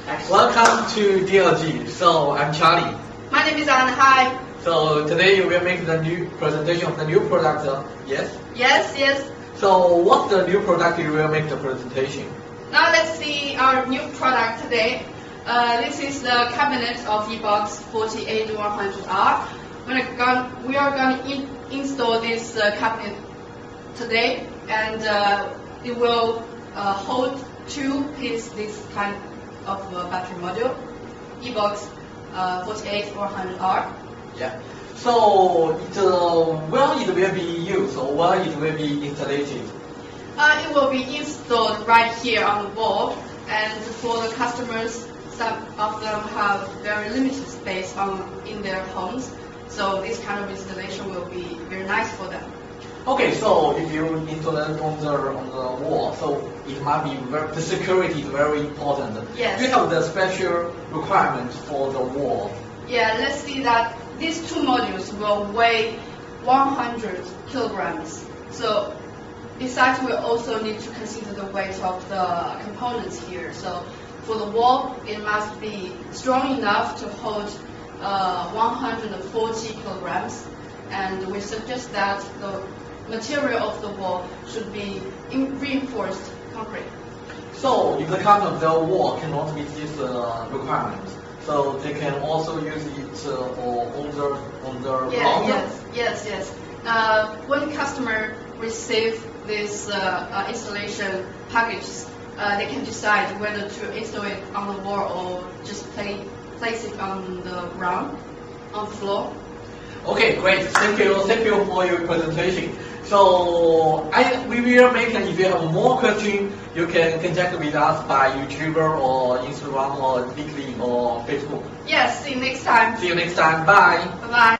Welcome to DLG. So I'm Charlie. My name is Anne. Hi. So today we will make the new presentation of the new product. Yes. Yes. So what's the new product you will make the presentation? Now let's see our new product today. This is the cabinet of e-box 48100R. We are going to install this cabinet today, and it will hold two pieces this kind of battery module, e-box 48100R. Yeah. So where it will be used or where it will be installed? It will be installed right here on the wall, and for the customers, some of them have very limited space in their homes, so this kind of installation will be very nice for them. Okay, so if you install it on the wall, so it might be the security is very important. Yes. You have the special requirements for the wall. Yeah, let's see that these two modules will weigh 100 kilograms. So besides, we also need to consider the weight of the components here. So for the wall, it must be strong enough to hold 140 kilograms. And we suggest that the material of the wall should be reinforced concrete. So if the kind of the wall cannot meet these requirements, so they can also use it on the ground? Yes. When the customer receives this installation package, they can decide whether to install it on the wall or just place it on the ground, on the floor. Okay, great. Thank you for your presentation. So we will make, and if you have more questions, you can contact with us by YouTube or Instagram or LinkedIn or Facebook. Yes, see you next time. See you next time. Bye. Bye-bye.